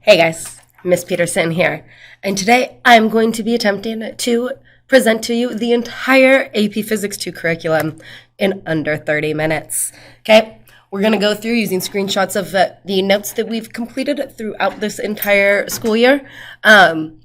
Hey guys, Miss Peterson here, and today I'm going to be attempting to present to you the entire AP Physics 2 curriculum in under 30 minutes. Okay, we're going to go through using screenshots of the notes that we've completed throughout this entire school year, and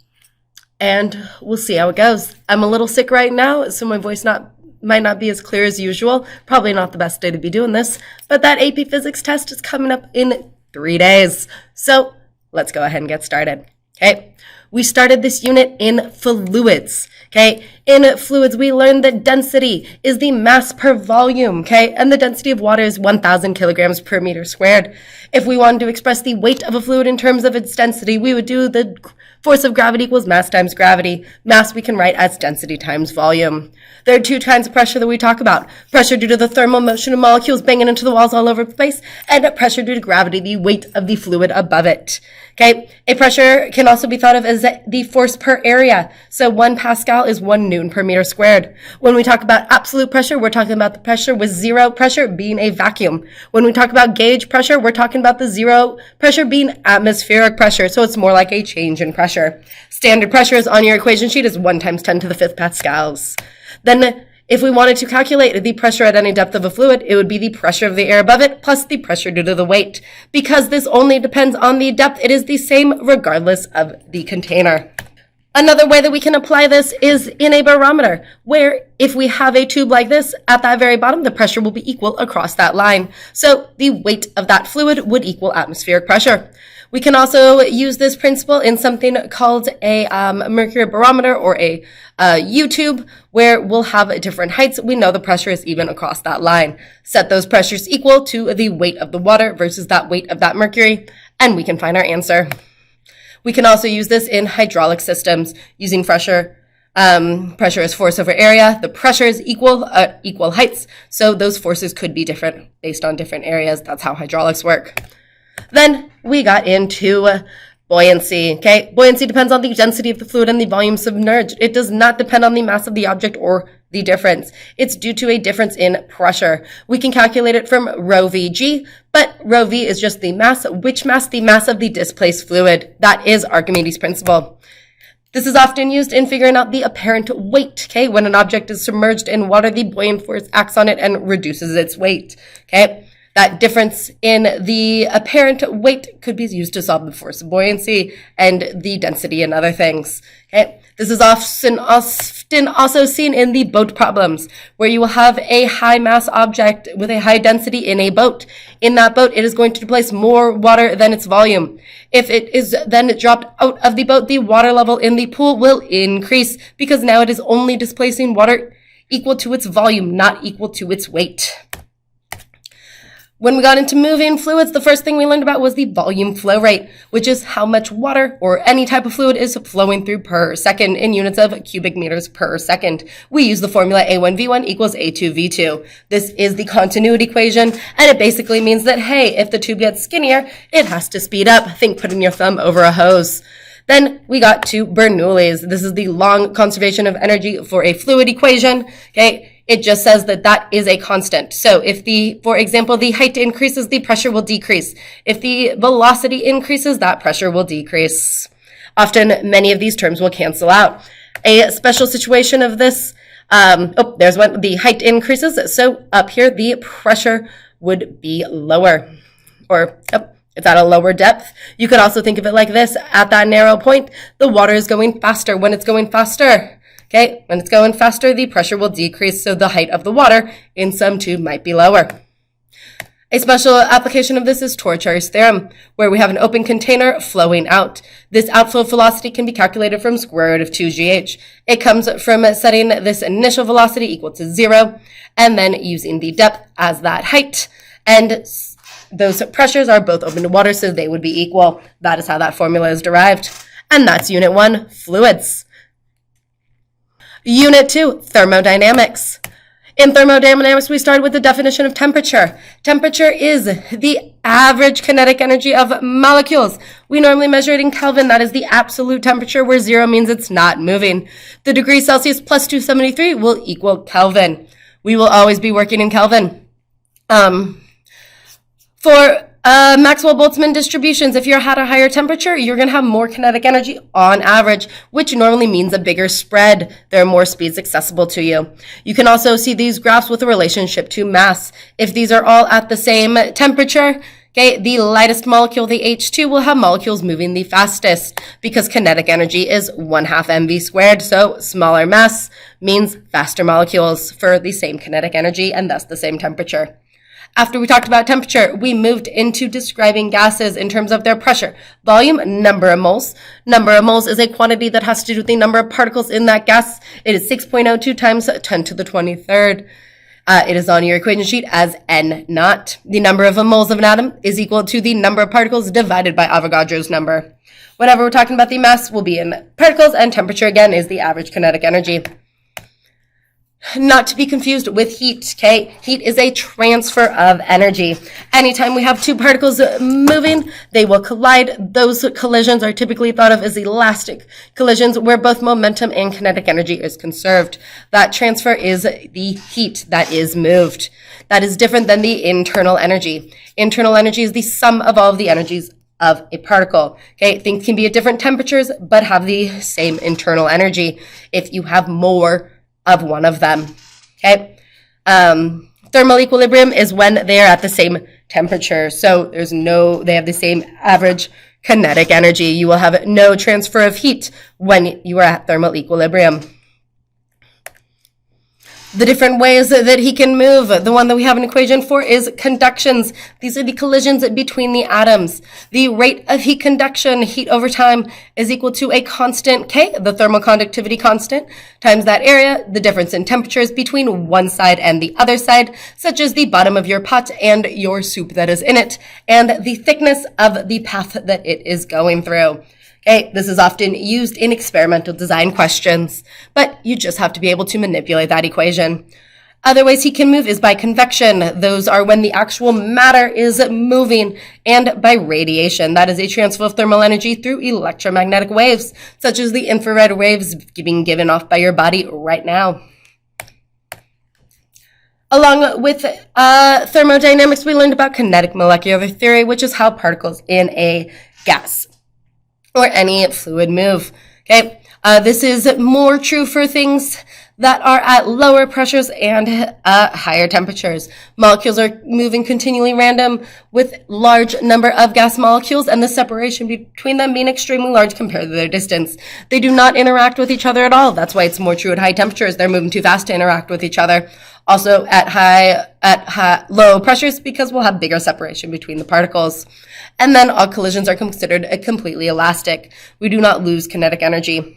we'll see how it goes. I'm a little sick right now, so my voice might not be as clear as usual. Probably not the best day to be doing this, but that AP Physics test is coming up in 3 days, so let's go ahead and get started. Okay, we started this unit in fluids. Okay, in fluids, we learned that density is the mass per volume. Okay, and the density of water is 1,000 kilograms per meter squared. If we wanted to express the weight of a fluid in terms of its density, we would do the force of gravity equals mass times gravity. Mass we can write as density times volume. There are two kinds of pressure that we talk about. Pressure due to the thermal motion of molecules banging into the walls all over the place, and pressure due to gravity, the weight of the fluid above it. Okay, a pressure can also be thought of as the force per area. So 1 Pascal is 1 Newton per meter squared. When we talk about absolute pressure, we're talking about the pressure with zero pressure being a vacuum. When we talk about gauge pressure, we're talking about the zero pressure being atmospheric pressure. So it's more like a change in pressure. Standard pressure is on your equation sheet is 1 times 10 to the 5th pascals. Then if we wanted to calculate the pressure at any depth of a fluid, it would be the pressure of the air above it plus the pressure due to the weight. Because this only depends on the depth, it is the same regardless of the container. Another way that we can apply this is in a barometer, where if we have a tube like this, at that very bottom, the pressure will be equal across that line. So the weight of that fluid would equal atmospheric pressure. We can also use this principle in something called a mercury barometer or a U-tube, where we'll have different heights. We know the pressure is even across that line. Set those pressures equal to the weight of the water versus that weight of that mercury, and we can find our answer. We can also use this in hydraulic systems using pressure. Pressure is force over area. The pressure is equal heights, so those forces could be different based on different areas. That's how hydraulics work. Then we got into buoyancy. Okay, buoyancy depends on the density of the fluid and the volume submerged. It does not depend on the mass of the object or the difference. It's due to a difference in pressure. We can calculate it from rho vg, but rho v is just the mass. Which mass? The mass of the displaced fluid. That is Archimedes' principle. This is often used in figuring out the apparent weight. Okay, when an object is submerged in water, the buoyant force acts on it and reduces its weight. Okay. That difference in the apparent weight could be used to solve the force of buoyancy and the density and other things. Okay, this is often also seen in the boat problems, where you will have a high mass object with a high density in a boat. In that boat, it is going to displace more water than its volume. If it is then dropped out of the boat, the water level in the pool will increase because now it is only displacing water equal to its volume, not equal to its weight. When we got into moving fluids, the first thing we learned about was the volume flow rate, which is how much water or any type of fluid is flowing through per second in units of cubic meters per second. We use the formula A1V1 equals A2V2. This is the continuity equation, and it basically means that, hey, if the tube gets skinnier, it has to speed up. Think putting your thumb over a hose. Then we got to Bernoulli's. This is the long conservation of energy for a fluid equation. Okay. It just says that that is a constant. So if for example, the height increases, the pressure will decrease. If the velocity increases, that pressure will decrease. Often, many of these terms will cancel out. A special situation of this, there's when the height increases. So up here, the pressure would be lower, or it's at a lower depth. You could also think of it like this. At that narrow point, the water is going faster. When it's going faster, okay, when it's going faster, the pressure will decrease, so the height of the water in some tube might be lower. A special application of this is Torricelli's theorem, where we have an open container flowing out. This outflow velocity can be calculated from square root of 2gh. It comes from setting this initial velocity equal to 0, and then using the depth as that height. And those pressures are both open to water, so they would be equal. That is how that formula is derived. And that's Unit 1, Fluids. Unit 2, Thermodynamics. In thermodynamics, we started with the definition of temperature. Temperature is the average kinetic energy of molecules. We normally measure it in Kelvin. That is the absolute temperature, where 0 means it's not moving. The degree Celsius plus 273 will equal Kelvin. We will always be working in Kelvin. For Maxwell-Boltzmann distributions, if you're at a higher temperature, you're going to have more kinetic energy on average, which normally means a bigger spread. There are more speeds accessible to you. You can also see these graphs with a relationship to mass. If these are all at the same temperature, okay, the lightest molecule, the H2, will have molecules moving the fastest because kinetic energy is 1/2 mv squared. So smaller mass means faster molecules for the same kinetic energy and thus the same temperature. After we talked about temperature, we moved into describing gases in terms of their pressure, volume, number of moles. Number of moles is a quantity that has to do with the number of particles in that gas. It is 6.02 times 10 to the 23rd. It is on your equation sheet as N naught. The number of moles of an atom is equal to the number of particles divided by Avogadro's number. Whenever we're talking about the mass, will be in particles, and temperature, again, is the average kinetic energy. Not to be confused with heat, okay? Heat is a transfer of energy. Anytime we have two particles moving, they will collide. Those collisions are typically thought of as elastic collisions where both momentum and kinetic energy is conserved. That transfer is the heat that is moved. That is different than the internal energy. Internal energy is the sum of all of the energies of a particle. Okay, things can be at different temperatures but have the same internal energy if you have more of one of them. Okay, thermal equilibrium is when they are at the same temperature. So they have the same average kinetic energy. You will have no transfer of heat when you are at thermal equilibrium. The different ways that he can move, the one that we have an equation for is conductions. These are the collisions between the atoms. The rate of heat conduction, heat over time, is equal to a constant K, the thermal conductivity constant, times that area, the difference in temperatures between one side and the other side, such as the bottom of your pot and your soup that is in it, and the thickness of the path that it is going through. Okay, this is often used in experimental design questions, but you just have to be able to manipulate that equation. Other ways he can move is by convection. Those are when the actual matter is moving, and by radiation. That is a transfer of thermal energy through electromagnetic waves, such as the infrared waves being given off by your body right now. Along with thermodynamics, we learned about kinetic molecular theory, which is how particles in a gas or any fluid move. Okay, this is more true for things that are at lower pressures and higher temperatures. Molecules are moving continually random with large number of gas molecules and the separation between them being extremely large compared to their distance. They do not interact with each other at all. That's why it's more true at high temperatures. They're moving too fast to interact with each other. Also at low pressures, because we'll have bigger separation between the particles. And then all collisions are considered completely elastic. We do not lose kinetic energy.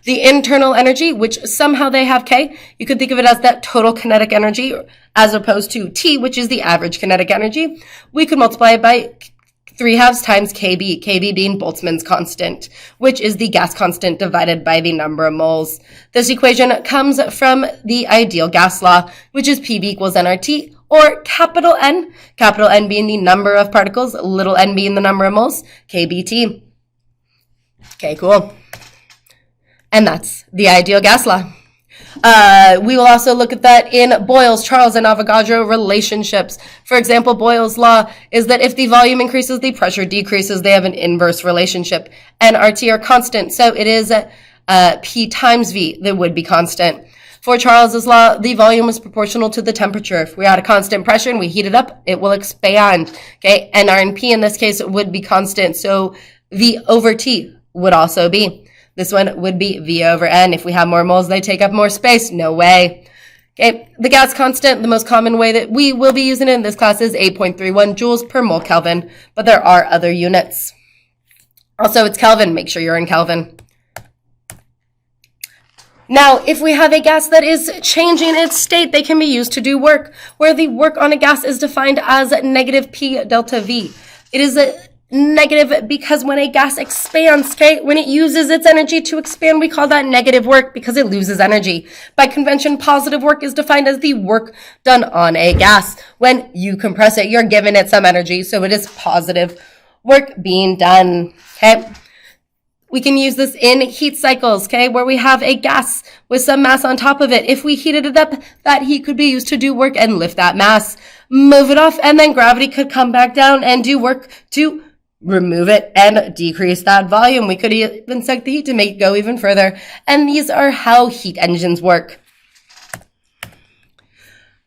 The internal energy, which somehow they have K, you could think of it as that total kinetic energy as opposed to T, which is the average kinetic energy. We could multiply it by 3/2 times Kb, Kb being Boltzmann's constant, which is the gas constant divided by the number of moles. This equation comes from the ideal gas law, which is Pb equals nRT, or capital N being the number of particles, little n being the number of moles, kBt. Okay, cool. And that's the ideal gas law. We will also look at that in Boyle's, Charles, and Avogadro relationships. For example, Boyle's law is that if the volume increases, the pressure decreases. They have an inverse relationship. And RT are constant, so it is P times V that would be constant. For Charles's law, the volume is proportional to the temperature. If we're at a constant pressure and we heat it up, it will expand. Okay, and R and P in this case would be constant, so V over T would also be. This one would be V over N. If we have more moles, they take up more space. No way. Okay, the gas constant, the most common way that we will be using it in this class is 8.31 joules per mole Kelvin, but there are other units. Also, it's Kelvin. Make sure you're in Kelvin. Now, if we have a gas that is changing its state, they can be used to do work, where the work on a gas is defined as negative P delta V. It is a negative because when a gas expands, okay, when it uses its energy to expand, we call that negative work because it loses energy. By convention, positive work is defined as the work done on a gas. When you compress it, you're giving it some energy, so it is positive work being done, okay? We can use this in heat cycles, okay, where we have a gas with some mass on top of it. If we heated it up, that heat could be used to do work and lift that mass. move it off, and then gravity could come back down and do work to remove it and decrease that volume. We could even suck the heat to make it go even further. And these are how heat engines work.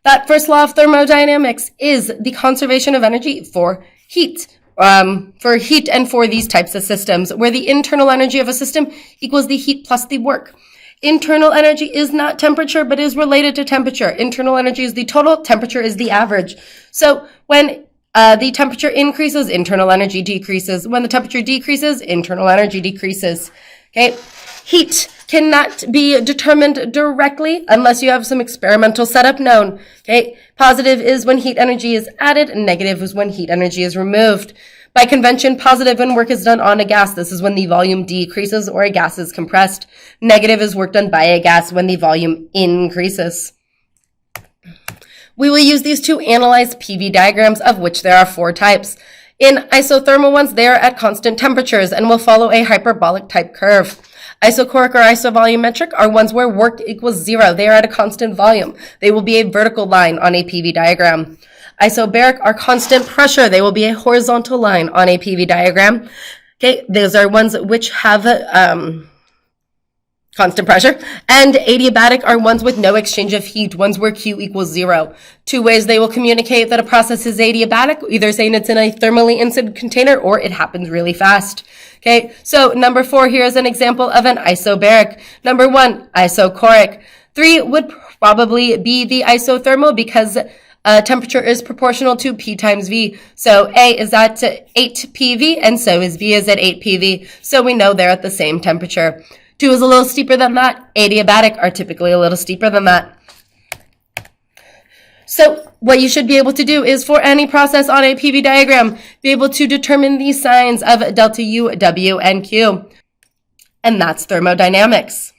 That first law of thermodynamics is the conservation of energy for heat. And for these types of systems, where the internal energy of a system equals the heat plus the work. Internal energy is not temperature, but is related to temperature. Internal energy is the total, temperature is the average. So when the temperature increases, internal energy decreases. When the temperature decreases, internal energy decreases. Okay? Heat cannot be determined directly unless you have some experimental setup known. Okay? Positive is when heat energy is added, and negative is when heat energy is removed. By convention, positive when work is done on a gas. This is when the volume decreases or a gas is compressed. Negative is work done by a gas when the volume increases. We will use these to analyze PV diagrams, of which there are 4 types. In isothermal ones, they are at constant temperatures and will follow a hyperbolic type curve. Isochoric or isovolumetric are ones where work equals 0. They are at a constant volume. They will be a vertical line on a PV diagram. Isobaric are constant pressure. They will be a horizontal line on a PV diagram. Okay, those are ones which have constant pressure. And adiabatic are ones with no exchange of heat, ones where Q equals 0. 2 ways they will communicate that a process is adiabatic, either saying it's in a thermally insulated container or it happens really fast. Okay, so number 4 here is an example of an isobaric. Number 1, isochoric. 3 would probably be the isothermal because temperature is proportional to P times V. So A is at 8 PV and so is V is at 8 PV. So we know they're at the same temperature. 2 is a little steeper than that. Adiabatic are typically a little steeper than that. So what you should be able to do is for any process on a PV diagram, be able to determine the signs of delta U, W, and Q. And that's thermodynamics.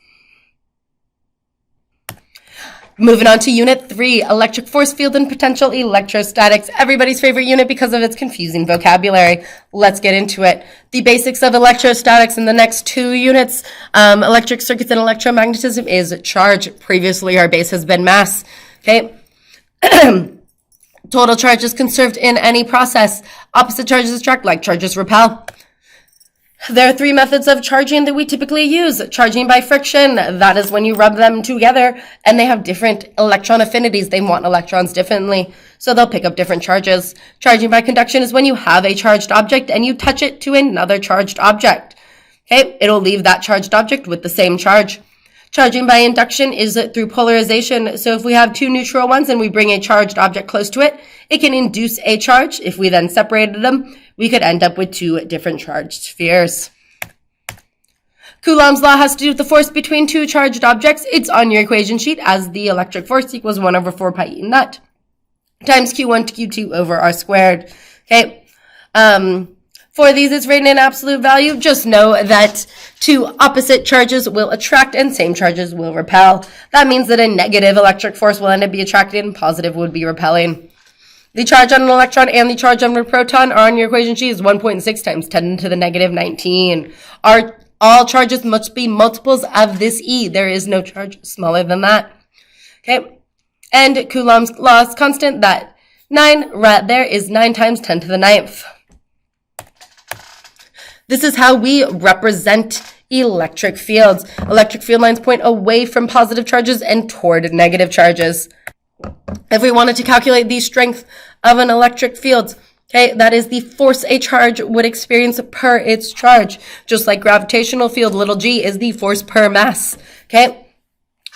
Moving on to Unit 3, electric force field and potential electrostatics. Everybody's favorite unit because of its confusing vocabulary. Let's get into it. The basics of electrostatics in the next 2 units, electric circuits and electromagnetism, is charge. Previously, our base has been mass. Okay. Total charge is conserved in any process. Opposite charges attract, like charges repel. There are 3 methods of charging that we typically use. Charging by friction, that is when you rub them together and they have different electron affinities. They want electrons differently, so they'll pick up different charges. Charging by conduction is when you have a charged object and you touch it to another charged object. Okay, it'll leave that charged object with the same charge. Charging by induction is through polarization. So if we have 2 neutral ones and we bring a charged object close to it, it can induce a charge. If we then separated them, we could end up with 2 different charged spheres. Coulomb's law has to do with the force between 2 charged objects. It's on your equation sheet as the electric force equals 1 over 4 pi e naught times Q1 to Q2 over R squared. Okay. For these, it's written in absolute value. Just know that 2 opposite charges will attract and same charges will repel. That means that a negative electric force will end up being attracted and positive would be repelling. The charge on an electron and the charge on a proton are on your equation sheet is 1.6 times 10 to the negative 19. All charges must be multiples of this E. There is no charge smaller than that. Okay. And Coulomb's law is constant. That 9 right there is 9 times 10 to the 9th. This is how we represent electric fields. Electric field lines point away from positive charges and toward negative charges. If we wanted to calculate the strength of an electric field, okay, that is the force a charge would experience per its charge. Just like gravitational field, little g is the force per mass. Okay,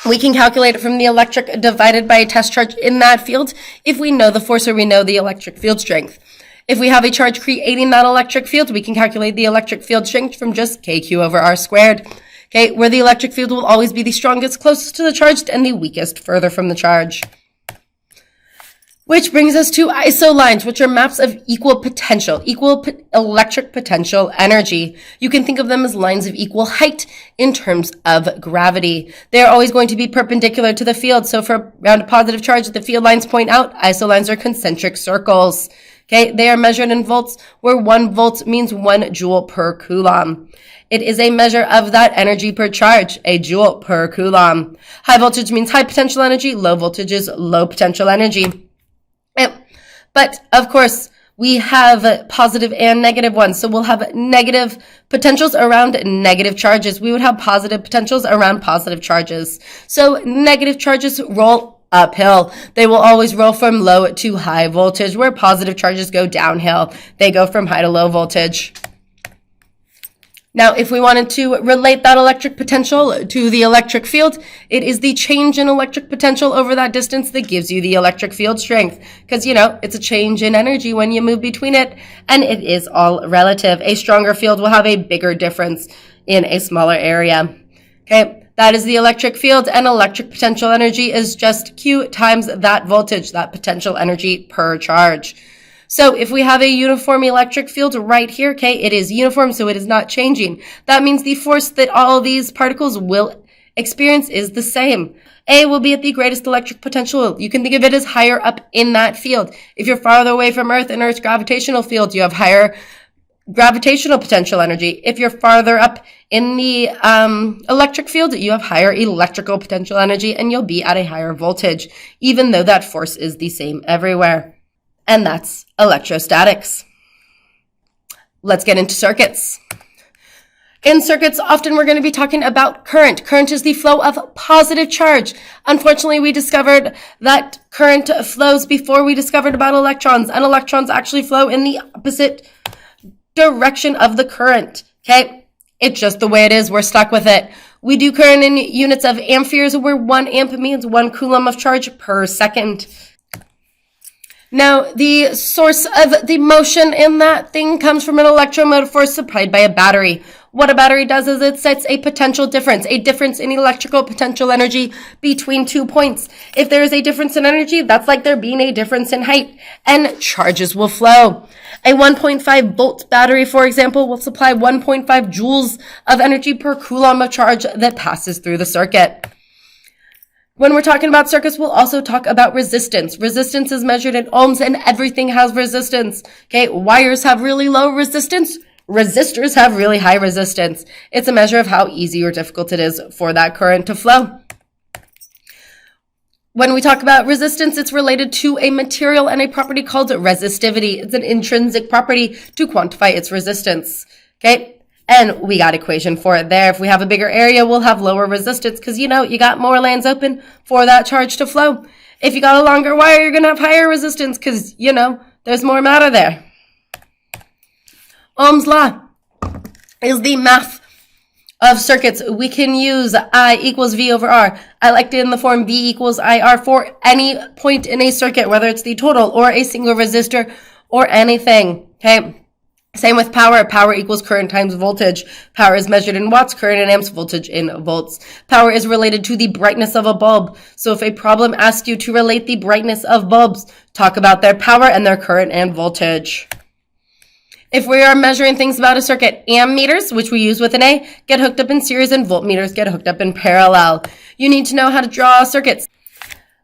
we can calculate it from the electric divided by a test charge in that field if we know the force or we know the electric field strength. If we have a charge creating that electric field, we can calculate the electric field strength from just kq over r squared. Okay, where the electric field will always be the strongest closest to the charge and the weakest further from the charge. Which brings us to isolines, which are maps of equal potential, electric potential energy. You can think of them as lines of equal height in terms of gravity. They're always going to be perpendicular to the field. So for around a positive charge, the field lines point out. Isolines are concentric circles. Okay, they are measured in volts, where 1 volt means 1 joule per coulomb. It is a measure of that energy per charge, a joule per coulomb. High voltage means high potential energy. Low voltage is low potential energy. But of course, we have positive and negative ones. So we'll have negative potentials around negative charges. We would have positive potentials around positive charges. So negative charges roll uphill. They will always roll from low to high voltage, where positive charges go downhill. They go from high to low voltage. Now, if we wanted to relate that electric potential to the electric field, it is the change in electric potential over that distance that gives you the electric field strength. Because, it's a change in energy when you move between it, and it is all relative. A stronger field will have a bigger difference in a smaller area. Okay, that is the electric field, and electric potential energy is just Q times that voltage, that potential energy per charge. So if we have a uniform electric field right here, okay, it is uniform, so it is not changing. That means the force that all these particles will experience is the same. A will be at the greatest electric potential. You can think of it as higher up in that field. If you're farther away from Earth in Earth's gravitational field, you have higher gravitational potential energy. If you're farther up in the electric field, you have higher electrical potential energy, and you'll be at a higher voltage, even though that force is the same everywhere. And that's electrostatics. Let's get into circuits. In circuits, often we're going to be talking about current. Current is the flow of positive charge. Unfortunately, we discovered that current flows before we discovered about electrons, and electrons actually flow in the opposite direction of the current. Okay? It's just the way it is. We're stuck with it. We do current in units of amperes, where 1 amp means 1 coulomb of charge per second. Now, the source of the motion in that thing comes from an electromotive force supplied by a battery. What a battery does is it sets a potential difference, a difference in electrical potential energy between 2 points. If there is a difference in energy, that's like there being a difference in height, and charges will flow. A 1.5 volt battery, for example, will supply 1.5 joules of energy per coulomb of charge that passes through the circuit. When we're talking about circuits, we'll also talk about resistance. Resistance is measured in ohms, and everything has resistance. Okay, wires have really low resistance. Resistors have really high resistance. It's a measure of how easy or difficult it is for that current to flow. When we talk about resistance, it's related to a material and a property called resistivity. It's an intrinsic property to quantify its resistance. Okay? And we got equation for it there. If we have a bigger area, we'll have lower resistance because, you got more lanes open for that charge to flow. If you got a longer wire, you're going to have higher resistance because, there's more matter there. Ohm's law is the math of circuits. We can use I equals V over R. I like it in the form V equals IR for any point in a circuit, whether it's the total or a single resistor or anything. Okay. Same with power. Power equals current times voltage. Power is measured in watts, current in amps, voltage in volts. Power is related to the brightness of a bulb. So if a problem asks you to relate the brightness of bulbs, talk about their power and their current and voltage. If we are measuring things about a circuit, ammeters, which we use with an A, get hooked up in series, and voltmeters get hooked up in parallel. You need to know how to draw circuits.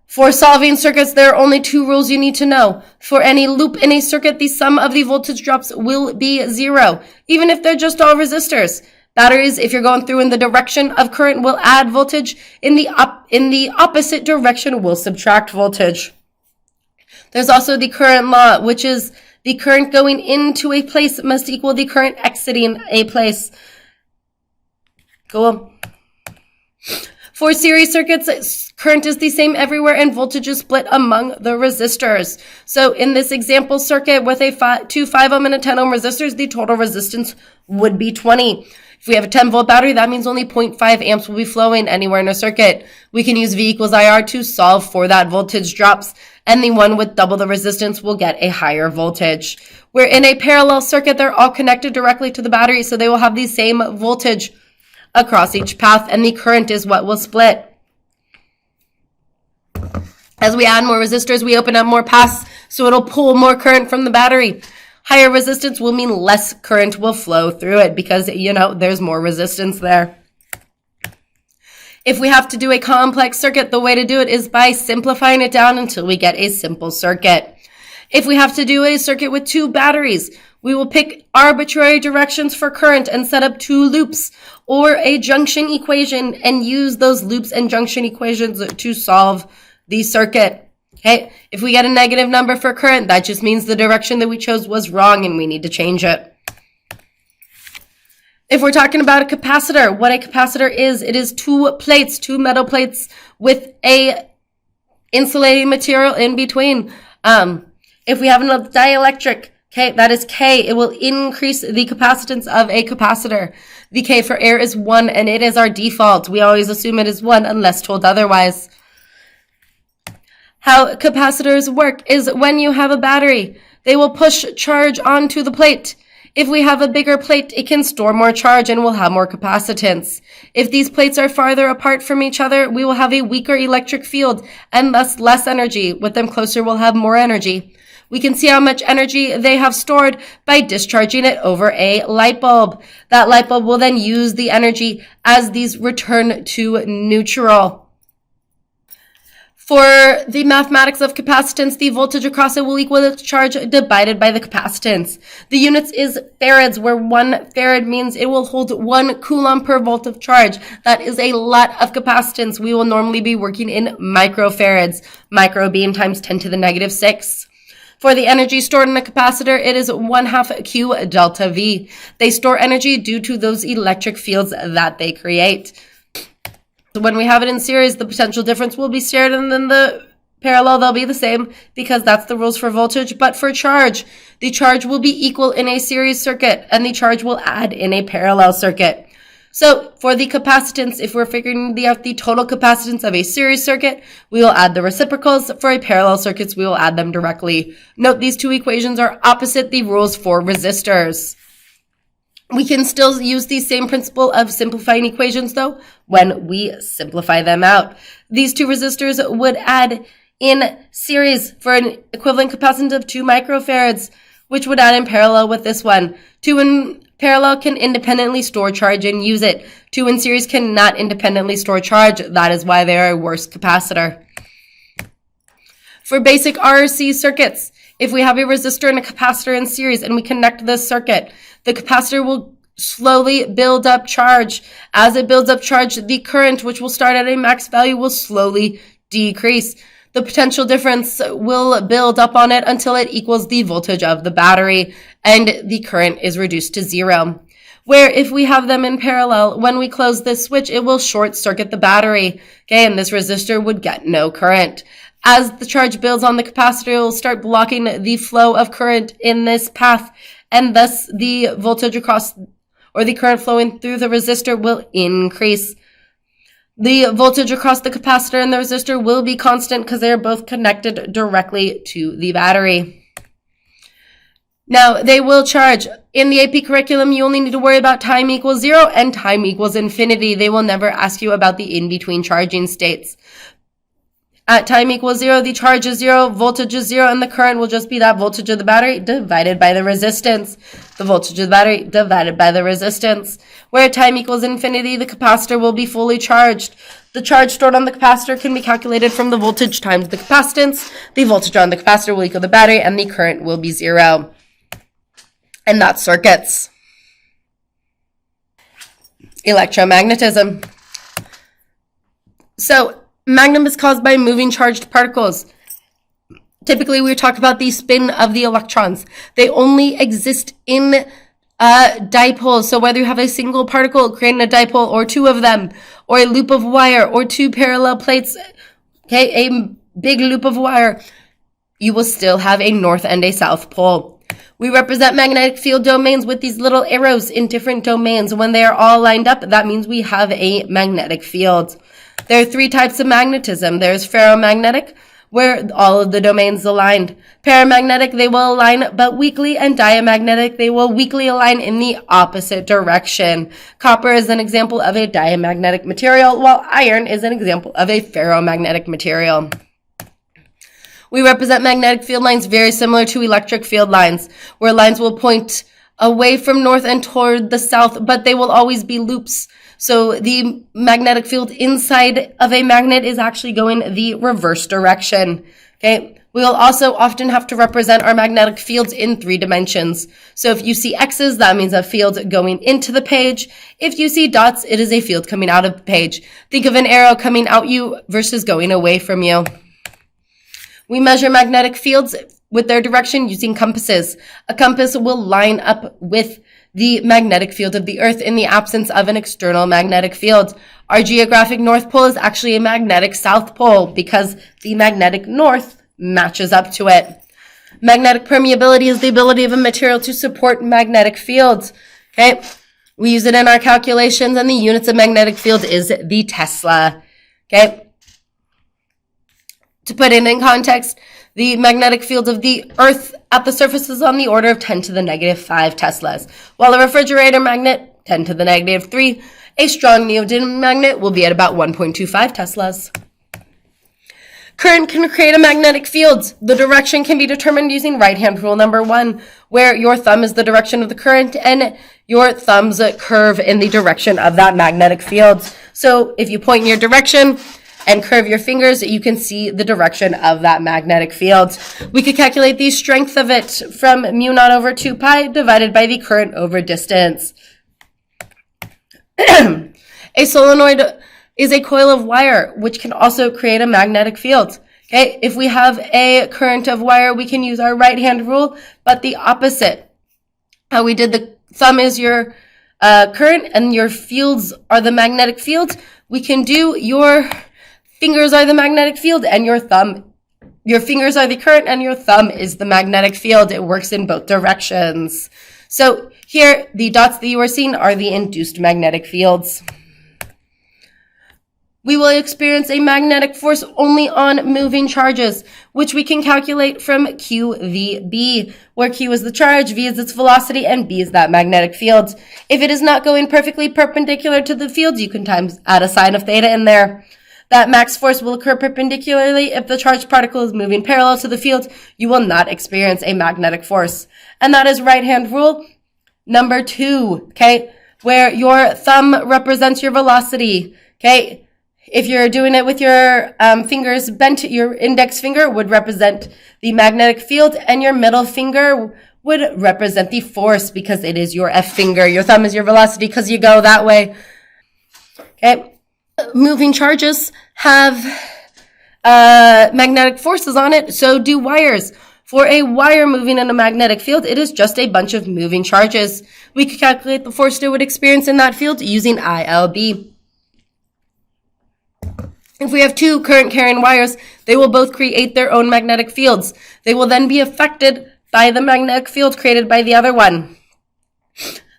For solving circuits, there are only 2 rules you need to know. For any loop in a circuit, the sum of the voltage drops will be 0, even if they're just all resistors. Batteries, if you're going through in the direction of current, will add voltage. In the opposite direction, will subtract voltage. There's also the current law, which is the current going into a place must equal the current exiting a place. Cool. For series circuits, current is the same everywhere and voltage is split among the resistors. So in this example circuit with two 5 ohm and a 10 ohm resistors, the total resistance would be 20. If we have a 10 volt battery, that means only 0.5 amps will be flowing anywhere in a circuit. We can use V equals IR to solve for that voltage drops, and the one with double the resistance will get a higher voltage. Where in a parallel circuit, they're all connected directly to the battery, so they will have the same voltage across each path, and the current is what will split. As we add more resistors, we open up more paths, so it'll pull more current from the battery. Higher resistance will mean less current will flow through it because, there's more resistance there. If we have to do a complex circuit, the way to do it is by simplifying it down until we get a simple circuit. If we have to do a circuit with 2 batteries, we will pick arbitrary directions for current and set up 2 loops or a junction equation and use those loops and junction equations to solve the circuit. Okay, if we get a negative number for current, that just means the direction that we chose was wrong and we need to change it. If we're talking about a capacitor, what a capacitor is, it is two metal plates with a insulating material in between. If we have a dielectric, okay, that is K. It will increase the capacitance of a capacitor. The K for air is 1, and it is our default. We always assume it is 1 unless told otherwise. How capacitors work is when you have a battery, they will push charge onto the plate. If we have a bigger plate, it can store more charge and will have more capacitance. If these plates are farther apart from each other, we will have a weaker electric field and thus less energy. With them closer, we'll have more energy. We can see how much energy they have stored by discharging it over a light bulb. That light bulb will then use the energy as these return to neutral. For the mathematics of capacitance, the voltage across it will equal the charge divided by the capacitance. The units is farads, where 1 farad means it will hold 1 coulomb per volt of charge. That is a lot of capacitance. We will normally be working in microfarads, micro being times 10 to the negative 6. For the energy stored in a capacitor, it is 1/2 Q delta V. They store energy due to those electric fields that they create. When we have it in series, the potential difference will be shared, and then the parallel, they'll be the same because that's the rules for voltage. But for charge, the charge will be equal in a series circuit, and the charge will add in a parallel circuit. So for the capacitance, if we're figuring out the total capacitance of a series circuit, we will add the reciprocals. For a parallel circuits, we will add them directly. Note these two equations are opposite the rules for resistors. We can still use the same principle of simplifying equations, though, when we simplify them out. These two resistors would add in series for an equivalent capacitance of 2 microfarads, which would add in parallel with this one. 2 in parallel can independently store charge and use it. 2 in series cannot independently store charge. That is why they are a worse capacitor. For basic RC circuits, if we have a resistor and a capacitor in series and we connect this circuit, the capacitor will slowly build up charge. As it builds up charge, the current, which will start at a max value, will slowly decrease. The potential difference will build up on it until it equals the voltage of the battery, and the current is reduced to 0. Where if we have them in parallel, when we close this switch, it will short circuit the battery. Okay, and this resistor would get no current. As the charge builds on the capacitor, it will start blocking the flow of current in this path, and thus the voltage across, or the current flowing through the resistor, will increase. The voltage across the capacitor and the resistor will be constant because they are both connected directly to the battery. Now, they will charge. In the AP curriculum, you only need to worry about time equals 0 and time equals infinity. They will never ask you about the in-between charging states. At time equals 0, the charge is 0, voltage is 0, and the current will just be that voltage of the battery divided by the resistance. The voltage of the battery divided by the resistance. Where at time equals infinity, the capacitor will be fully charged. The charge stored on the capacitor can be calculated from the voltage times the capacitance. The voltage on the capacitor will equal the battery, and the current will be 0. And that's circuits. Electromagnetism. So, magnetism is caused by moving charged particles. Typically, we talk about the spin of the electrons. They only exist in dipoles. So whether you have a single particle creating a dipole, or 2 of them, or a loop of wire, or 2 parallel plates, okay, a big loop of wire, you will still have a north and a south pole. We represent magnetic field domains with these little arrows in different domains. When they are all lined up, that means we have a magnetic field. There are 3 types of magnetism. There's ferromagnetic, where all of the domains aligned. Paramagnetic, they will align but weakly, and diamagnetic, they will weakly align in the opposite direction. Copper is an example of a diamagnetic material, while iron is an example of a ferromagnetic material. We represent magnetic field lines very similar to electric field lines, where lines will point away from north and toward the south, but they will always be loops. So the magnetic field inside of a magnet is actually going the reverse direction. Okay. We will also often have to represent our magnetic fields in 3 dimensions. So if you see X's, that means a field going into the page. If you see dots, it is a field coming out of the page. Think of an arrow coming out you versus going away from you. We measure magnetic fields with their direction using compasses. A compass will line up with the magnetic field of the Earth in the absence of an external magnetic field. Our geographic North Pole is actually a magnetic South Pole because the magnetic North matches up to it. Magnetic permeability is the ability of a material to support magnetic fields. Okay, we use it in our calculations, and the units of magnetic field is the Tesla. Okay. To put it in context, the magnetic field of the Earth at the surface is on the order of 10 to the negative 5 Teslas, while a refrigerator magnet, 10 to the negative 3, a strong neodymium magnet will be at about 1.25 Teslas. Current can create a magnetic field. The direction can be determined using right-hand rule number 1, where your thumb is the direction of the current and your thumb's curve in the direction of that magnetic field. So if you point in your direction and curve your fingers, you can see the direction of that magnetic field. We could calculate the strength of it from mu naught over 2 pi divided by the current over distance. A solenoid is a coil of wire, which can also create a magnetic field. Okay, if we have a current of wire, we can use our right-hand rule, but the opposite. How we did the thumb is your current and your fields are the magnetic field. We can do your fingers are the magnetic field and your fingers are the current and your thumb is the magnetic field. It works in both directions. So here, the dots that you are seeing are the induced magnetic fields. We will experience a magnetic force only on moving charges, which we can calculate from QVB, where Q is the charge, V is its velocity, and B is that magnetic field. If it is not going perfectly perpendicular to the field, you can add a sine of theta in there. That max force will occur perpendicularly. If the charged particle is moving parallel to the field, you will not experience a magnetic force. And that is right-hand rule number 2, okay, where your thumb represents your velocity, okay? If you're doing it with your fingers bent, your index finger would represent the magnetic field, and your middle finger would represent the force because it is your F finger. Your thumb is your velocity because you go that way, okay? Moving charges have magnetic forces on it, so do wires. For a wire moving in a magnetic field, it is just a bunch of moving charges. We could calculate the force it would experience in that field using ILB. If we have two current-carrying wires, they will both create their own magnetic fields. They will then be affected by the magnetic field created by the other one.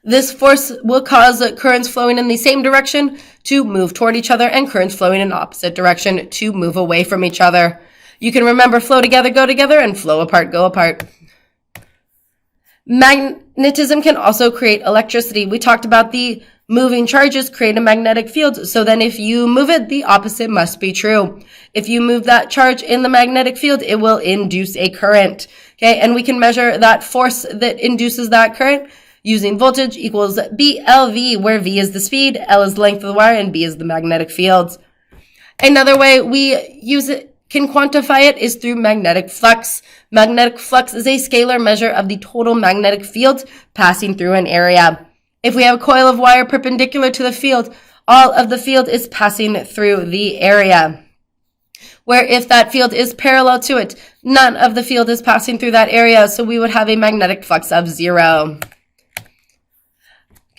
This force will cause currents flowing in the same direction to move toward each other and currents flowing in opposite direction to move away from each other. You can remember flow together, go together, and flow apart, go apart. Magnetism can also create electricity. We talked about the moving charges create a magnetic field, so then if you move it, the opposite must be true. If you move that charge in the magnetic field, it will induce a current. Okay, and we can measure that force that induces that current using voltage equals BLV, where V is the speed, L is the length of the wire, and B is the magnetic field. Another way we can quantify it is through magnetic flux. Magnetic flux is a scalar measure of the total magnetic field passing through an area. If we have a coil of wire perpendicular to the field, all of the field is passing through the area. Where if that field is parallel to it, none of the field is passing through that area, so we would have a magnetic flux of 0.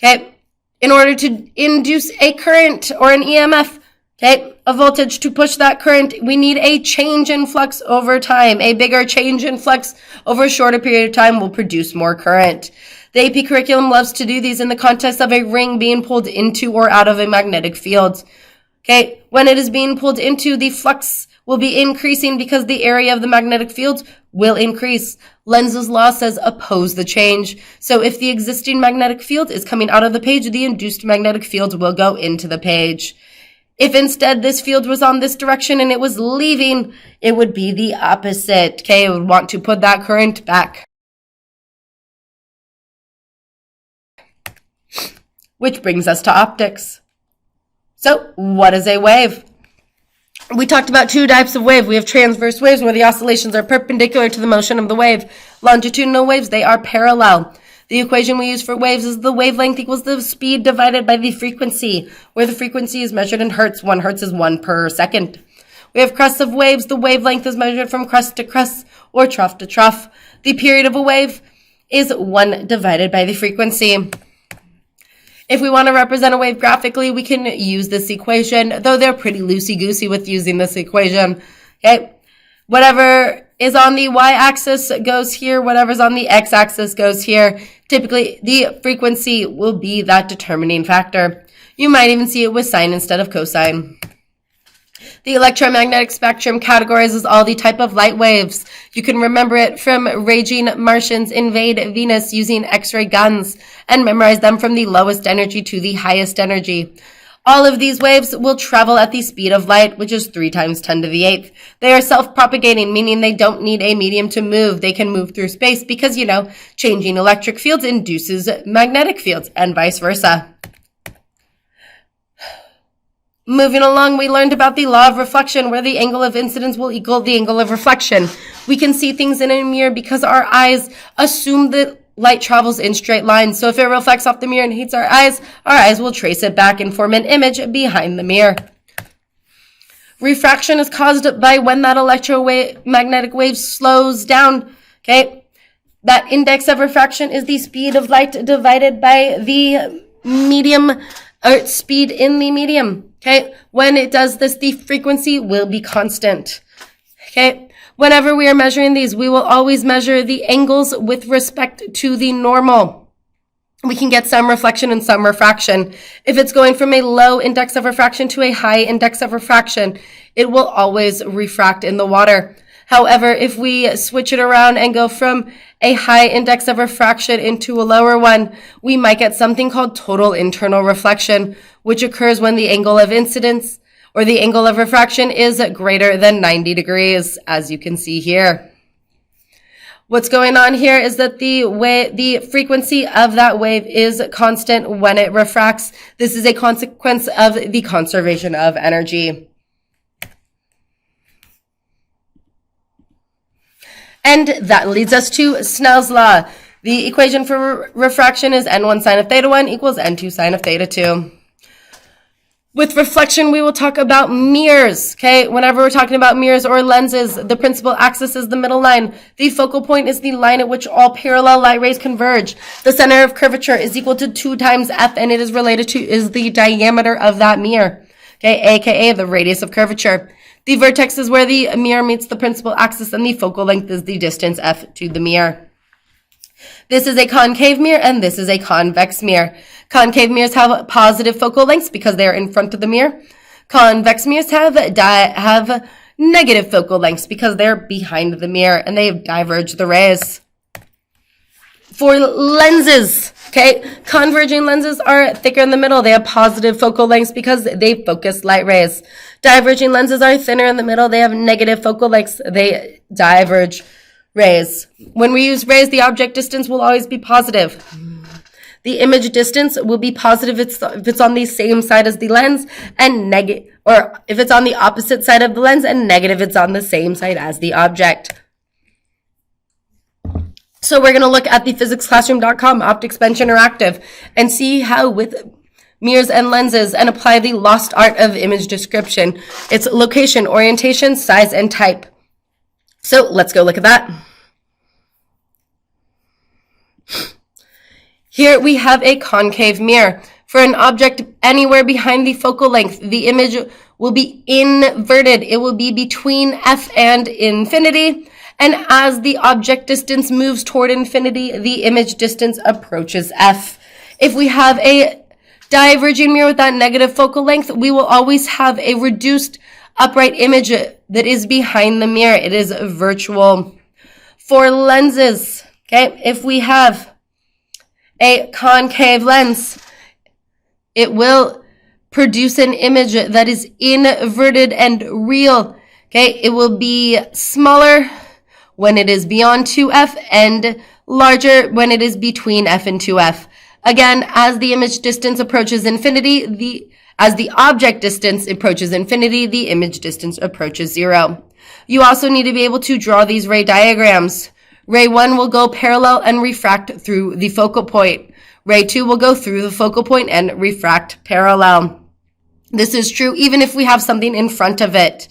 Okay, in order to induce a current or an EMF, okay, a voltage to push that current, we need a change in flux over time. A bigger change in flux over a shorter period of time will produce more current. The AP curriculum loves to do these in the context of a ring being pulled into or out of a magnetic field. Okay, when it is being pulled into, the flux will be increasing because the area of the magnetic field will increase. Lenz's law says oppose the change. So if the existing magnetic field is coming out of the page, the induced magnetic field will go into the page. If instead this field was on this direction and it was leaving, it would be the opposite. Okay, it would want to put that current back. Which brings us to optics. So, what is a wave? We talked about two types of wave. We have transverse waves where the oscillations are perpendicular to the motion of the wave. Longitudinal waves, they are parallel. The equation we use for waves is the wavelength equals the speed divided by the frequency, where the frequency is measured in hertz. 1 hertz is 1 per second. We have crests of waves. The wavelength is measured from crest to crest or trough to trough. The period of a wave is 1 divided by the frequency. If we want to represent a wave graphically, we can use this equation, though they're pretty loosey-goosey with using this equation. Okay, whatever is on the y-axis goes here, whatever's on the x-axis goes here. Typically, the frequency will be that determining factor. You might even see it with sine instead of cosine. The electromagnetic spectrum categorizes all the type of light waves. You can remember it from raging Martians invade Venus using X-ray guns and memorize them from the lowest energy to the highest energy. All of these waves will travel at the speed of light, which is 3 times 10 to the 8th. They are self-propagating, meaning they don't need a medium to move. They can move through space because, changing electric fields induces magnetic fields and vice versa. Moving along, we learned about the law of reflection, where the angle of incidence will equal the angle of reflection. We can see things in a mirror because our eyes assume that light travels in straight lines. So if it reflects off the mirror and hits our eyes will trace it back and form an image behind the mirror. Refraction is caused by when that electromagnetic wave slows down. Okay, that index of refraction is the speed of light divided by the medium, or speed in the medium. Okay, when it does this, the frequency will be constant. Okay, whenever we are measuring these, we will always measure the angles with respect to the normal. We can get some reflection and some refraction. If it's going from a low index of refraction to a high index of refraction, it will always refract in the water. However, if we switch it around and go from a high index of refraction into a lower one, we might get something called total internal reflection, which occurs when the angle of incidence or the angle of refraction is greater than 90 degrees, as you can see here. What's going on here is that the frequency of that wave is constant when it refracts. This is a consequence of the conservation of energy. And that leads us to Snell's law. The equation for refraction is n1 sine of theta 1 equals n2 sine of theta 2. With reflection, we will talk about mirrors, okay? Whenever we're talking about mirrors or lenses, the principal axis is the middle line. The focal point is the line at which all parallel light rays converge. The center of curvature is equal to 2 times f, and it is related to is the diameter of that mirror, okay? AKA the radius of curvature. The vertex is where the mirror meets the principal axis, and the focal length is the distance f to the mirror. This is a concave mirror, and this is a convex mirror. Concave mirrors have positive focal lengths because they are in front of the mirror. Convex mirrors have negative focal lengths because they're behind the mirror, and they diverge the rays. For lenses, okay, converging lenses are thicker in the middle. They have positive focal lengths because they focus light rays. Diverging lenses are thinner in the middle. They have negative focal lengths. They diverge rays. When we use rays, the object distance will always be positive. The image distance will be positive if it's on the same side as the lens, and negative, or if it's on the opposite side of the lens, and negative if it's on the same side as the object. So we're going to look at the physicsclassroom.com Optics Bench Interactive and see how with mirrors and lenses and apply the lost art of image description, its location, orientation, size, and type. So let's go look at that. Here we have a concave mirror. For an object anywhere behind the focal length, the image will be inverted. It will be between f and infinity. And as the object distance moves toward infinity, the image distance approaches f. If we have a diverging mirror with that negative focal length, we will always have a reduced upright image that is behind the mirror. It is virtual. For lenses, okay, if we have a concave lens, it will produce an image that is inverted and real. Okay, it will be smaller when it is beyond 2f and larger when it is between f and 2f. Again, as the image distance approaches infinity, as the object distance approaches infinity, the image distance approaches 0. You also need to be able to draw these ray diagrams. Ray 1 will go parallel and refract through the focal point. Ray 2 will go through the focal point and refract parallel. This is true even if we have something in front of it.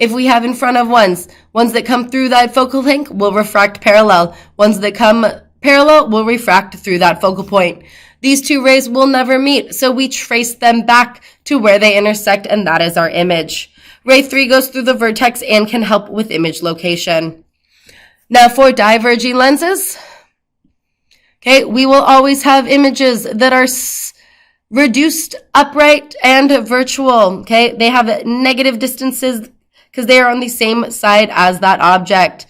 If we have in front of ones that come through that focal length will refract parallel. Ones that come parallel will refract through that focal point. These two rays will never meet, so we trace them back to where they intersect, and that is our image. Ray 3 goes through the vertex and can help with image location. Now for diverging lenses, okay, we will always have images that are reduced, upright, and virtual. Okay, they have negative distances because they are on the same side as that object.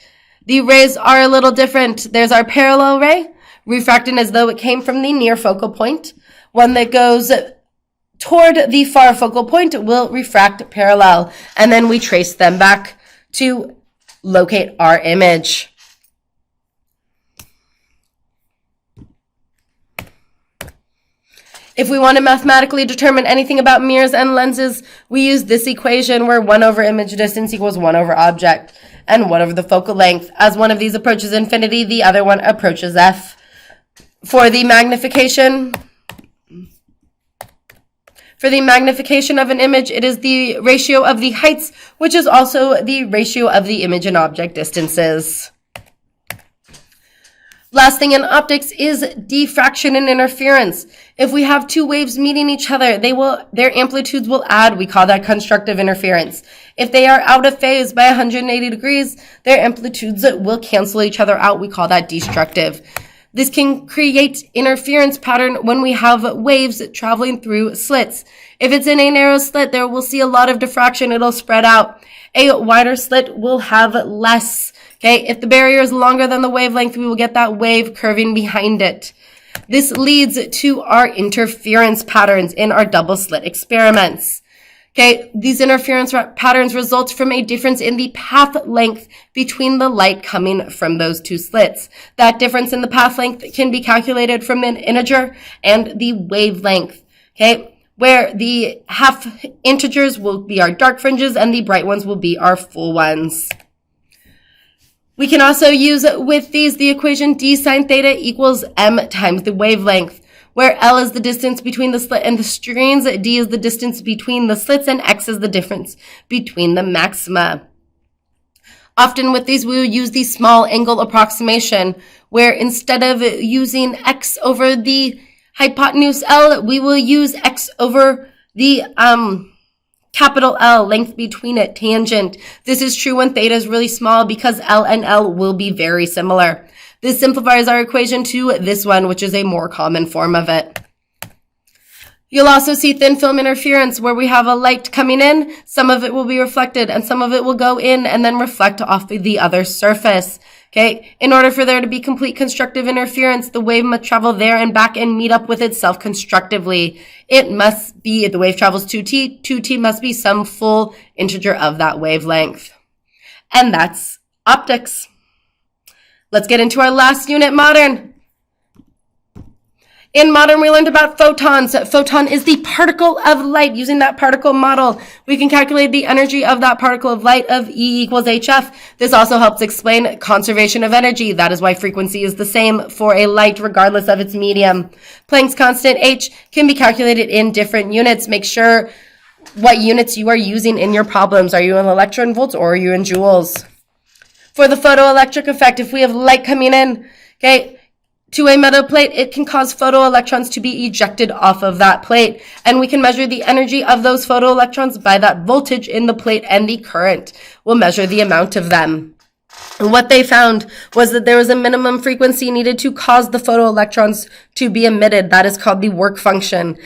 The rays are a little different. There's our parallel ray, refracting as though it came from the near focal point. One that goes toward the far focal point will refract parallel, and then we trace them back to locate our image. If we want to mathematically determine anything about mirrors and lenses, we use this equation where 1 over image distance equals 1 over object and 1 over the focal length. As one of these approaches infinity, the other one approaches f. For the magnification of an image, it is the ratio of the heights, which is also the ratio of the image and object distances. Last thing in optics is diffraction and interference. If we have two waves meeting each other, their amplitudes will add. We call that constructive interference. If they are out of phase by 180 degrees, their amplitudes will cancel each other out. We call that destructive. This can create interference pattern when we have waves traveling through slits. If it's in a narrow slit, there we'll see a lot of diffraction. It'll spread out. A wider slit will have less. Okay, if the barrier is longer than the wavelength, we will get that wave curving behind it. This leads to our interference patterns in our double slit experiments. Okay, these interference patterns result from a difference in the path length between the light coming from those two slits. That difference in the path length can be calculated from an integer and the wavelength. Okay, where the half integers will be our dark fringes and the bright ones will be our full ones. We can also use with these the equation d sine theta equals m times the wavelength, where L is the distance between the slit and the screens, d is the distance between the slits, and x is the difference between the maxima. Often with these, we will use the small angle approximation, where instead of using x over the hypotenuse L, we will use x over the capital L, length between it, tangent. This is true when theta is really small because L and L will be very similar. This simplifies our equation to this one, which is a more common form of it. You'll also see thin film interference where we have a light coming in, some of it will be reflected and some of it will go in and then reflect off the other surface. Okay, in order for there to be complete constructive interference, the wave must travel there and back and meet up with itself constructively. It must be, the wave travels 2t, 2t must be some full integer of that wavelength. And that's optics. Let's get into our last unit, modern. In modern, we learned about photons. Photon is the particle of light. Using that particle model, we can calculate the energy of that particle of light of E equals hf. This also helps explain conservation of energy. That is why frequency is the same for a light regardless of its medium. Planck's constant h can be calculated in different units. Make sure what units you are using in your problems. Are you in electron volts or are you in joules? For the photoelectric effect, if we have light coming in, okay, to a metal plate, it can cause photoelectrons to be ejected off of that plate. And we can measure the energy of those photoelectrons by that voltage in the plate, and the current will measure the amount of them. And what they found was that there was a minimum frequency needed to cause the photoelectrons to be emitted. That is called the work function.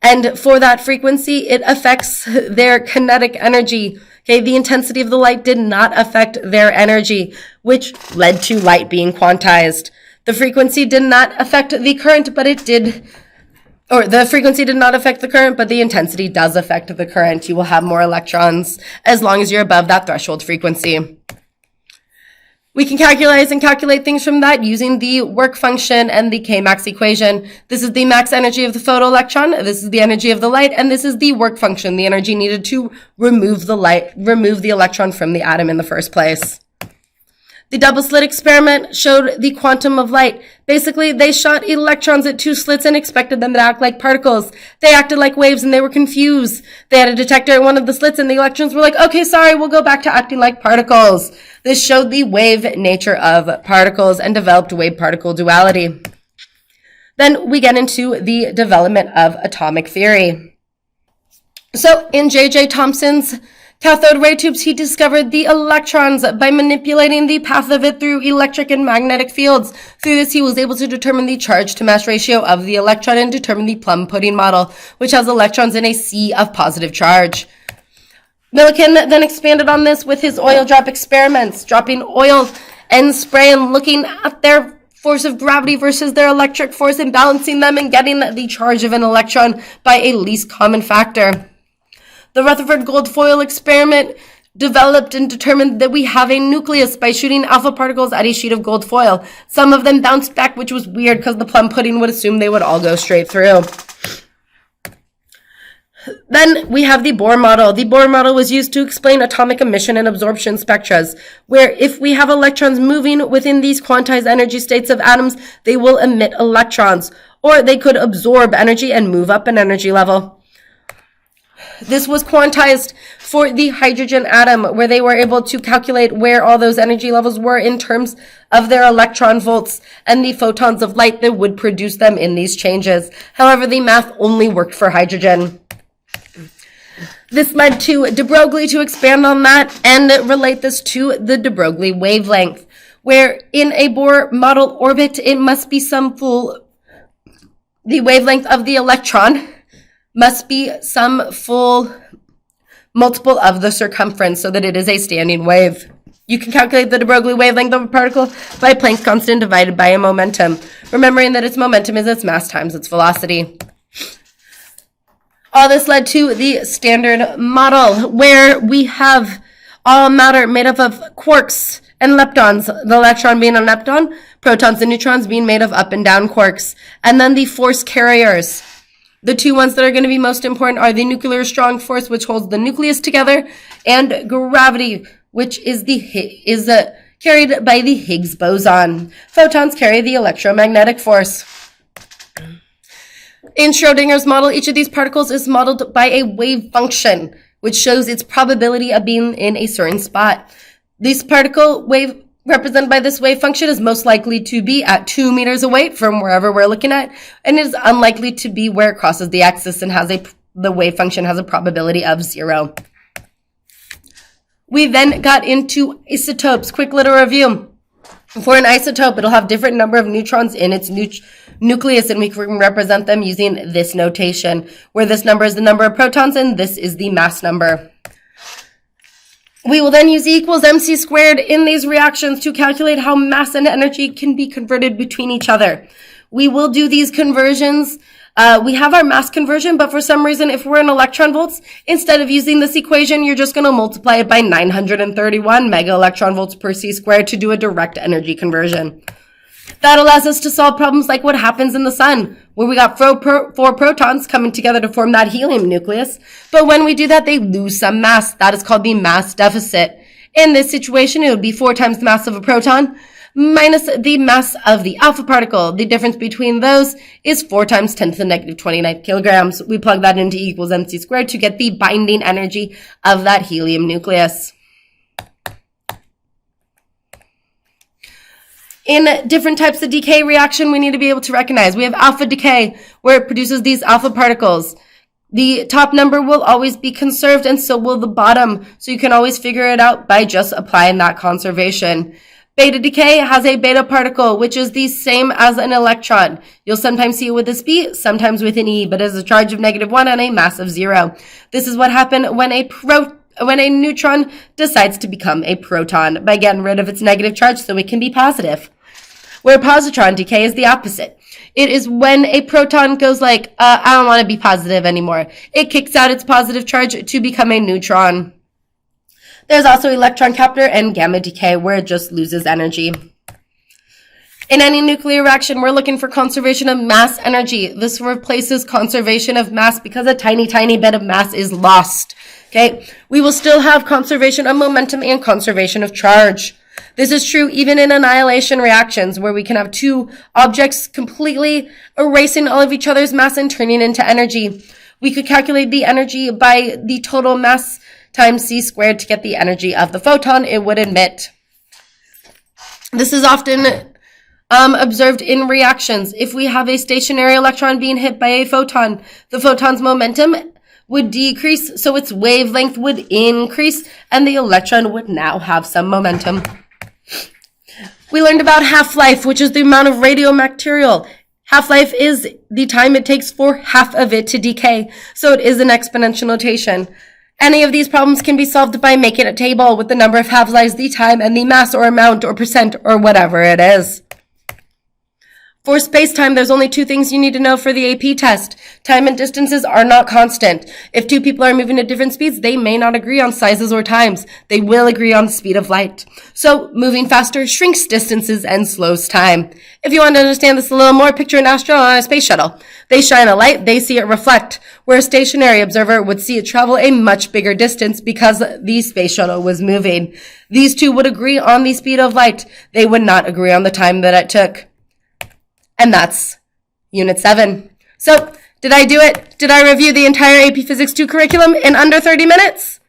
And for that frequency, it affects their kinetic energy. Okay, the intensity of the light did not affect their energy, which led to light being quantized. The frequency did not affect the current, but it did, or the frequency did not affect the current, but the intensity does affect the current. You will have more electrons as long as you're above that threshold frequency. We can calculate things from that using the work function and the K-max equation. This is the max energy of the photoelectron, this is the energy of the light, and this is the work function, the energy needed to remove the electron from the atom in the first place. The double slit experiment showed the quantum of light. Basically, they shot electrons at two slits and expected them to act like particles. They acted like waves and they were confused. They had a detector at one of the slits and the electrons were like, okay, sorry, we'll go back to acting like particles. This showed the wave nature of particles and developed wave-particle duality. Then we get into the development of atomic theory. So in J.J. Thomson's cathode ray tubes, he discovered the electrons by manipulating the path of it through electric and magnetic fields. Through this, he was able to determine the charge to mass ratio of the electron and determine the plum pudding model, which has electrons in a sea of positive charge. Millikan then expanded on this with his oil drop experiments, dropping oil and spray and looking at their force of gravity versus their electric force and balancing them and getting the charge of an electron by a least common factor. The Rutherford gold foil experiment developed and determined that we have a nucleus by shooting alpha particles at a sheet of gold foil. Some of them bounced back, which was weird because the plum pudding would assume they would all go straight through. Then we have the Bohr model. The Bohr model was used to explain atomic emission and absorption spectra, where if we have electrons moving within these quantized energy states of atoms, they will emit electrons, or they could absorb energy and move up an energy level. This was quantized for the hydrogen atom, where they were able to calculate where all those energy levels were in terms of their electron volts and the photons of light that would produce them in these changes. However, the math only worked for hydrogen. This led to de Broglie to expand on that and relate this to the de Broglie wavelength, where in a Bohr model orbit, it must be the wavelength of the electron must be some full multiple of the circumference so that it is a standing wave. You can calculate the de Broglie wavelength of a particle by Planck's constant divided by a momentum, remembering that its momentum is its mass times its velocity. All this led to the Standard Model, where we have all matter made up of quarks and leptons, the electron being a lepton, protons and neutrons being made of up and down quarks, and then the force carriers. The two ones that are going to be most important are the nuclear strong force, which holds the nucleus together, and gravity, which is carried by the Higgs boson. Photons carry the electromagnetic force. In Schrodinger's model, each of these particles is modeled by a wave function, which shows its probability of being in a certain spot. This particle wave represented by this wave function is most likely to be at 2 meters away from wherever we're looking at, and is unlikely to be where it crosses the axis and the wave function has a probability of 0. We then got into isotopes. Quick little review. For an isotope, it'll have different number of neutrons in its nucleus, and we can represent them using this notation, where this number is the number of protons and this is the mass number. We will then use E equals mc squared in these reactions to calculate how mass and energy can be converted between each other. We will do these conversions. We have our mass conversion, but for some reason, if we're in electron volts, instead of using this equation, you're just going to multiply it by 931 mega electron volts per c squared to do a direct energy conversion. That allows us to solve problems like what happens in the sun, where we got four protons coming together to form that helium nucleus. But when we do that, they lose some mass. That is called the mass deficit. In this situation, it would be 4 times the mass of a proton minus the mass of the alpha particle. The difference between those is 4 times 10 to the negative 29 kilograms. We plug that into E equals mc squared to get the binding energy of that helium nucleus. In different types of decay reaction, we need to be able to recognize. We have alpha decay, where it produces these alpha particles. The top number will always be conserved, and so will the bottom. So you can always figure it out by just applying that conservation. Beta decay has a beta particle, which is the same as an electron. You'll sometimes see it with this B, sometimes with an E, but has a charge of -1 and a mass of 0. This is what happened when a neutron decides to become a proton, by getting rid of its negative charge so it can be positive. Where positron decay is the opposite. It is when a proton goes like, I don't want to be positive anymore. It kicks out its positive charge to become a neutron. There's also electron captor and gamma decay, where it just loses energy. In any nuclear reaction, we're looking for conservation of mass energy. This replaces conservation of mass because a tiny, tiny bit of mass is lost. Okay, we will still have conservation of momentum and conservation of charge. This is true even in annihilation reactions, where we can have two objects completely erasing all of each other's mass and turning into energy. We could calculate the energy by the total mass times c squared to get the energy of the photon it would emit. This is often observed in reactions. If we have a stationary electron being hit by a photon, the photon's momentum would decrease, so its wavelength would increase, and the electron would now have some momentum. We learned about half-life, which is the amount of radiomaterial. Half-life is the time it takes for half of it to decay, so it is an exponential notation. Any of these problems can be solved by making a table with the number of half-lives, the time, and the mass or amount or percent or whatever it is. For space-time, there's only two things you need to know for the AP test. Time and distances are not constant. If two people are moving at different speeds, they may not agree on sizes or times. They will agree on the speed of light. So, moving faster shrinks distances and slows time. If you want to understand this a little more, picture an astronaut on a space shuttle. They shine a light, they see it reflect, where a stationary observer would see it travel a much bigger distance because the space shuttle was moving. These two would agree on the speed of light. They would not agree on the time that it took. And that's Unit 7. So, did I do it? Did I review the entire AP Physics 2 curriculum in under 30 minutes?